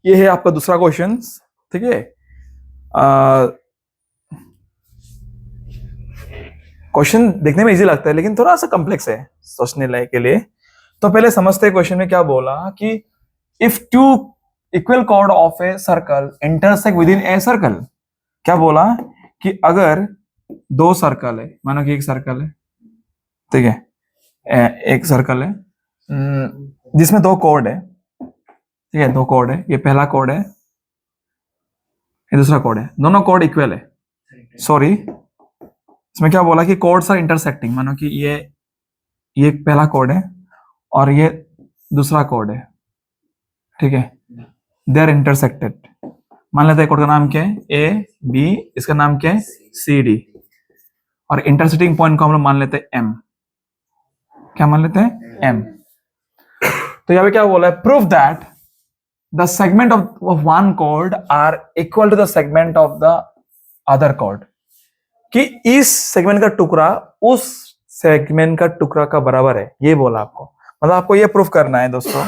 ये है आपका दूसरा क्वेश्चन, ठीक है। क्वेश्चन देखने में इजी लगता है लेकिन थोड़ा सा कॉम्प्लेक्स है सोचने लायक के लिए। तो पहले समझते हैं क्वेश्चन में क्या बोला कि if two equal cord of a circle intersect with in a circle. क्या बोला कि अगर दो सर्कल है, मानो कि एक सर्कल है, ठीक है, एक सर्कल है जिसमें दो कॉर्ड है, ठीक है, दो कॉर्ड है, ये पहला कॉर्ड है, ये दूसरा कॉर्ड है, दोनों कॉर्ड इक्वल है। सॉरी, इसमें क्या बोला कि कॉर्ड्स आर इंटरसेक्टिंग, मानो कि ये पहला कॉर्ड है और ये दूसरा कॉर्ड है, ठीक है, दे आर इंटरसेक्टेड। मान लेते हैं कॉर्ड का नाम क्या है, ए बी, इसका नाम क्या है, सी डी, और इंटरसेक्टिंग पॉइंट को हम लोग मान लेते हैं एम। क्या मान लेते हैं, एम। तो यहाँ पे क्या बोला है, prove that the segment of one chord are equal to the segment of the other chord, कि इस सेगमेंट का टुकड़ा उस सेगमेंट का टुकड़ा का बराबर है, ये बोला आपको। मतलब आपको ये प्रूफ करना है दोस्तों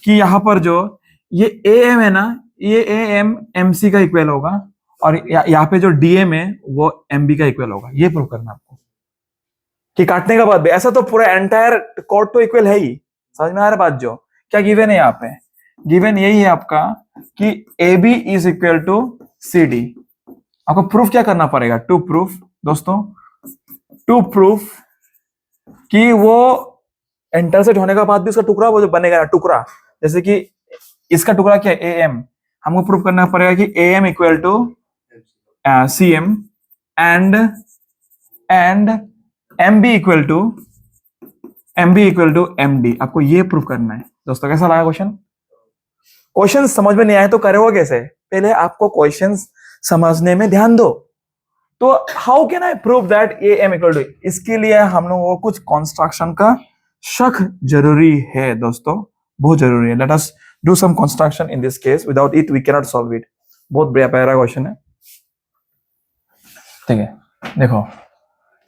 कि यहाँ पर जो ये ए एम है ना, ये ए एम एम सी का इक्वल होगा, और यहाँ पे जो डी एम है वो एम बी का इक्वल होगा। ये प्रूफ करना आपको कि काटने का बाद भी ऐसा तो पूरा एंटायर कॉर्ड तो इक्वल है ही। समझ में आ रहा बात? जो क्या गिवन है यहाँ पे, गिवन यही है आपका कि A B is equal to C D. आपको प्रूफ क्या करना पड़ेगा, टू प्रूफ दोस्तों, टू प्रूफ कि वो इंटरसेक्ट होने का बाद भी उसका टुकड़ा वो जो बनेगा ना टुकड़ा, जैसे कि इसका टुकड़ा क्या है, ए एम, हमको प्रूफ करना पड़ेगा कि A M equal to C M and M B equal to M D. आपको ये प्रूफ करना है दोस्तों। कैसा लगा क्वेश्चन? क्वेश्चन समझ में नहीं आए तो करोगे कैसे? पहले आपको क्वेश्चन समझने में ध्यान दो। तो how can I prove that A M equal to, इसके लिए हम लोग को कुछ कंस्ट्रक्शन का शक जरूरी है दोस्तों, बहुत जरूरी है। Let us do some construction in this case, without it we can not solve it. बहुत बढ़िया प्यारा क्वेश्चन है, ठीक है। देखो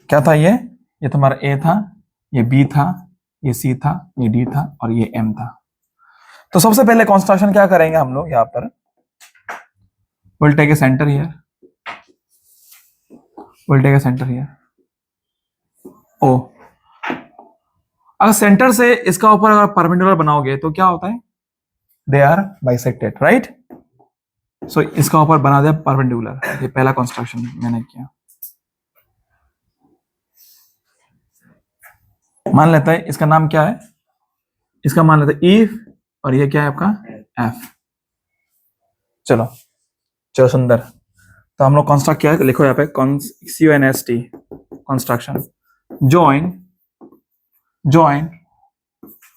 क्या था, ये तुम्हारा ए था, ये बी था, ये सी था, ये डी था और ये एम था। तो सबसे पहले कंस्ट्रक्शन क्या करेंगे हम लोग, यहाँ पर we'll take a center here, we'll take a center here O। अगर सेंटर से इसका ऊपर अगर परपेंडिकुलर बनाओगे तो क्या होता है, दे आर बाइसेक्टेड, राइट। सो इसका ऊपर बना दिया परपेंडिकुलर। ये पहला कंस्ट्रक्शन मैंने किया। मान लेते हैं इसका नाम क्या है, इसका मान लेते हैं इफ, और ये क्या है आपका एफ। चलो चलो सुंदर। तो हम लोग कंस्ट्रक्ट किया है, लिखो यहाँ पे CONST construction, join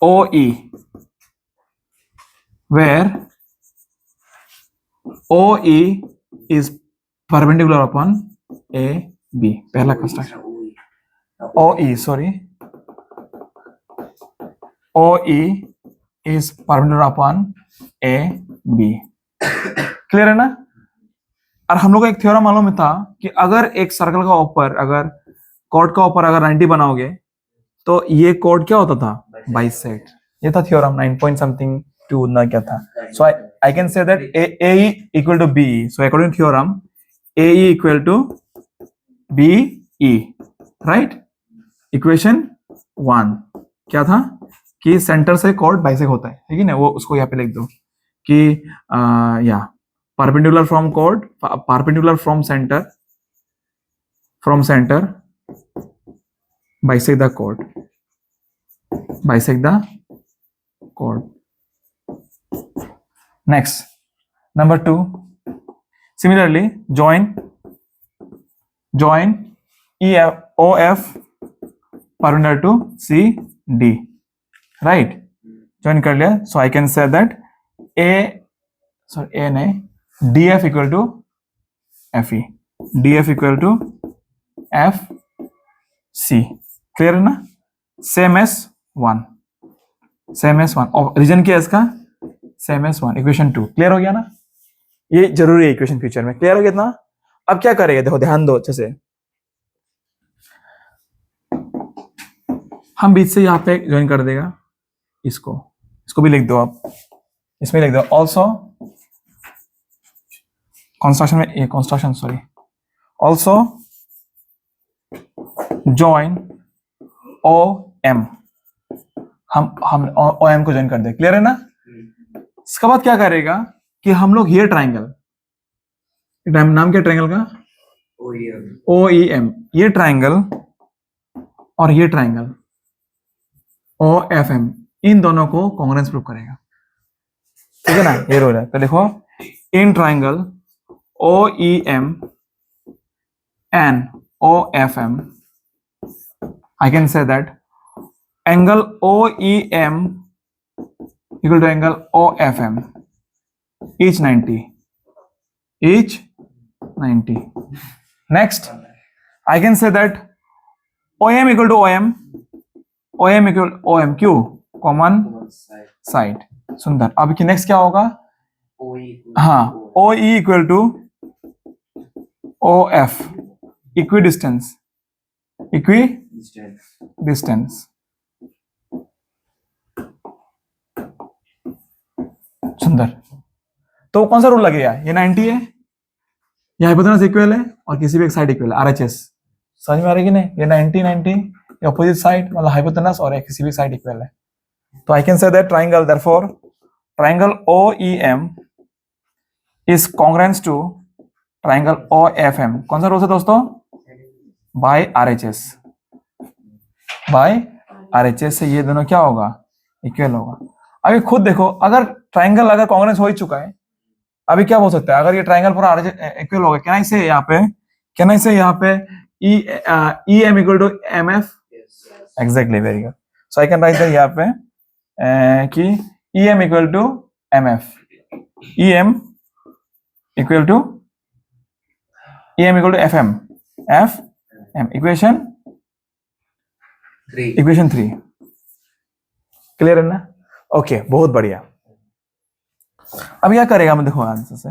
OE where OE is perpendicular upon AB। पहला construction OE is perpendicular upon AB। Clear है ना? और हम लोग को एक थ्योरम मालूम था कि अगर एक सर्कल का ऊपर, अगर कॉर्ड का ऊपर अगर 90 बनाओगे तो ये कॉर्ड क्या होता था, बाइसेक्ट। ये था थ्योरम 9 पॉइंट समथिंग 2 ना क्या था। So I can say that AE equal to BE। So according to theorem AE equal to BE, right. Equation 1 क्या था कि सेंटर से कॉर्ड बाइसेक्ट होता है, ठीक है ना। वो उसको यहाँ पे लिख दो कि या perpendicular from chord, perpendicular from center bisect the chord, next number 2, similarly join OF perpendicular to CD, right। join कर लिया। so I can say that A नहीं, DF equal to FE, DF equal to FC। Clear है ना? Same S 1, और reason क्या है इसका, same S 1। Equation 2 clear हो गया ना? ये जरूरी है इक्वेशन फ्यूचर में। क्लियर हो गया ना? अब क्या करेंगे, देखो ध्यान दो अच्छे से। हम बीच से यहाँ पे ज्वाइन कर देगा, इसको भी लिख दो आप, इसमें लिख दो ऑल्सो कंस्ट्रक्शन में a construction sorry also join O M, हम ओ एम को ज्वाइन कर दे, क्लियर है ना। इसके बाद क्या करेगा कि हम लोग ये ट्राइंगल, नाम क्या ट्राइंगल का, ओ ई एम, ये ट्राइंगल और ये ट्राइंगल ओ एफ एम, इन दोनों को कॉन्ग्रुएंस प्रूव करेगा, ठीक है ना। ये रोल है, तो देखो in triangle O E M and O F M I can say that angle O E M equal to angle O F M each 90, each 90. Next I can say that OM equal to OM, OM equal OM, क्यों, common side, सुंदर। अब की next क्या होगा, हाँ OE equal to OF, equidistance, equidistance, सुंदर। तो कौन सा रूल लगेगा, ये 90 है, ये हाइपोटेनस इक्वल है और किसी भी एक साइड इक्वल है, आरएचएस, समझ में आ रही कि नहीं। ये 90 90 ये अपोजिट साइड मतलब हाइपोटेनस और किसी भी साइड इक्वल है, तो I can say that triangle, therefore triangle OEM is congruence to triangle OFM। कौन सा रूल है दोस्तों, बाय आरएचएस, बाय आरएचएस से ये दोनों क्या होगा, इक्वल होगा। अभी खुद देखो, अगर ट्राइंगल अगर कॉन्ग्रुएंस हो ही चुका है, अभी क्या हो सकता है, अगर ये ट्राइंगल पूरा इक्वल हो गया, कैन आई से यहाँ पे E M equal to M F, exactly, very good. So I can write that यहाँ पे कि E M equal to M F, E M equal to F M, equation 3, clear है ना। Okay बहुत बढ़िया। अब क्या करेगा, मैं देखो आंसर से,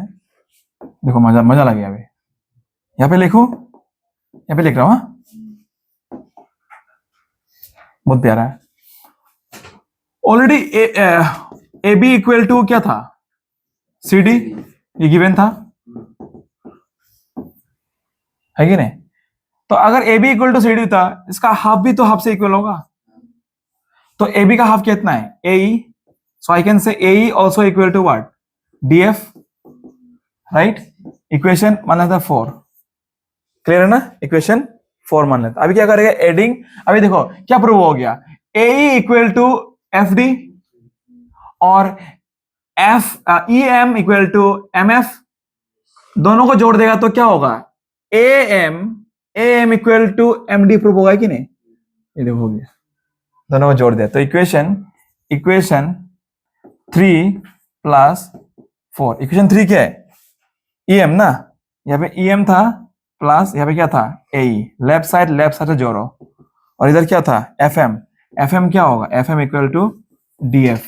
देखो मजा लगे। अभी यहाँ पे लिखो, यहाँ पे लिख रहा हूं, बहुत प्यारा है। Already A B equal to क्या था, सी डी, ये गिवन था, है कि नहीं। तो अगर A B equal to C D था, इसका हाफ भी तो हाफ से इक्वल होगा, तो ए बी का हाफ कितना है, ए ई, सो I can say A E also equal to what, D F, right. Equation मान लेता 4, क्लियर है ना, इक्वेशन 4 मान लेता। अभी क्या करेगा, एडिंग, अभी देखो क्या प्रूव हो गया, A E equal to F D और F E M equal to M F, दोनों को जोड़ देगा तो क्या होगा, A M equal to M D prove होगा कि नहीं, ये देखो हो गया, दोनों को जोड़ दिया, तो इक्वेशन 3 प्लस 4, इक्वेशन 3 क्या है, ई एम ना, यहाँ पे ई एम था प्लस यहाँ पे क्या था, ए ई, लेफ्ट साइड जोड़ो, और इधर क्या था, एफ एम क्या होगा, F M equal to D F,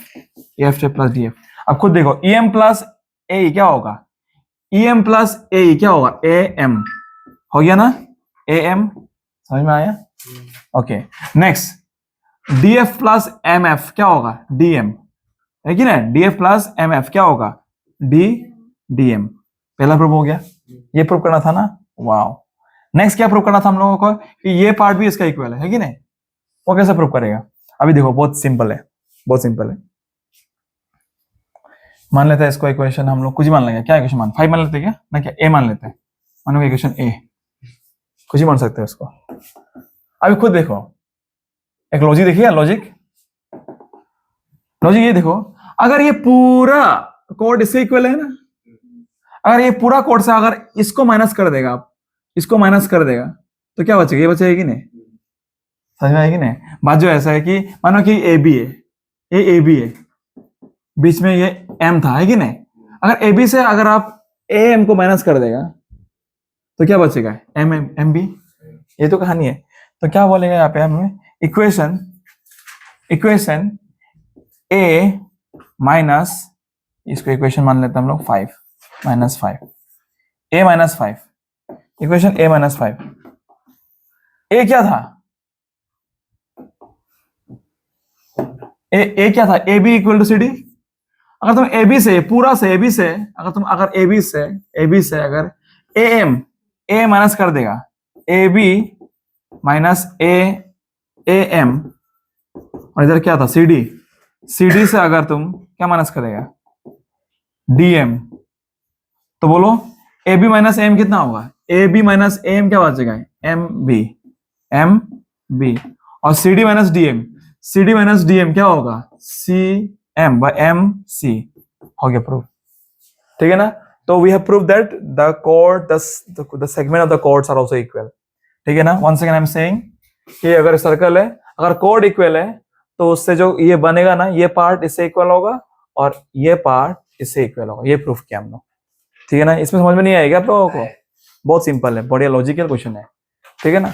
F plus D F. अब खुद देखो, ई एम प्लस ए क्या होगा, ई एम प्लस ए क्या होगा, ए एम, हो गया ना, ए एम, समझ में आया। Okay next, D F plus M F क्या होगा, डी एम, है कि ना, D F plus M F क्या होगा, डी एम। पहला प्रूफ हो गया, ये प्रूफ करना था ना, वाओ। नेक्स्ट क्या प्रूफ करना था हम लोगों को, कि ये पार्ट भी इसका इक्वल है कि नहीं, वो कैसे प्रूफ करेगा। अभी देखो बहुत सिंपल है, मान लेते हैं इसको इक्वेशन, हम लोग कुछ मान लेंगे, क्या इक्वेशन 5 मान लेते हैं क्या ना, क्या ए मान लेते हैं, मानो इक्वेशन ए, कुछ ही मान सकते हैं उसको। अभी खुद देखो, एक लॉजिक देखिए, लॉजिक ये देखो, अगर ये पूरा कोड इससे इक्वल है ना, अगर ये पूरा कोड से अगर इसको माइनस कर देगा, आप इसको माइनस कर देगा, तो क्या बचेगा, ये बचेगा कि नहीं, समझ में आएगी नहीं। बात जो ऐसा है कि मानो कि ए बी है, ए बी है, बीच में ये एम था, है कि नहीं। अगर ए बी से अगर आप ए एम को माइनस कर देगा तो क्या बचेगा, एम बी, ये तो कहानी है। तो क्या बोलेगा यहाँ पे हमें, इक्वेशन ए माइनस, इसको इक्वेशन मान लेते हैं हम लोग 5 A minus 5, equation A minus 5, A क्या था, ए क्या था, A B equal to C D. अगर तुम ए बी से पूरा से ए बी से अगर ए बी से अगर ए माइनस कर देगा, A B minus A M, और इधर क्या था सी डी से अगर तुम क्या माइनस करेगा, डी एम, तो बोलो ए बी माइनस एम कितना होगा, ए बी माइनस एम क्या बचेगा, एम बी, और C D minus D M क्या होगा, C M by M C, हो गया प्रूफ। ठीक है ना, तो we have prove that the कोड the segment of the chords are also equal. ठीक है ना, once again I am saying कि अगर सर्कल है, अगर कोड इक्वल है तो उससे जो ये बनेगा ना, ये पार्ट इससे इक्वल होगा और ये पार्ट इससे इक्वल होगा, ये प्रूफ किया हम लोग। ठीक है ना, इसमें समझ में नहीं आएगा आप लोगों को, बहुत सिंपल है, बढ़िया लॉजिकल क्वेश्चन है। ठीक है ना,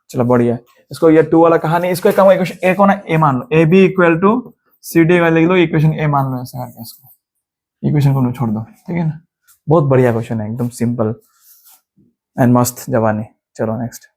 चलो बढ़िया। इसको ये 2 वाला कहानी, इसको एक इक्वेशन ए को ना ए मान लो, A B equal to C D लिख लो, इक्वेशन ए मान लो, ऐसा करके इसको इक्वेशन को छोड़ दो। ठीक है ना, बहुत बढ़िया क्वेश्चन है, एकदम सिंपल एंड मस्त जवानी। चलो नेक्स्ट।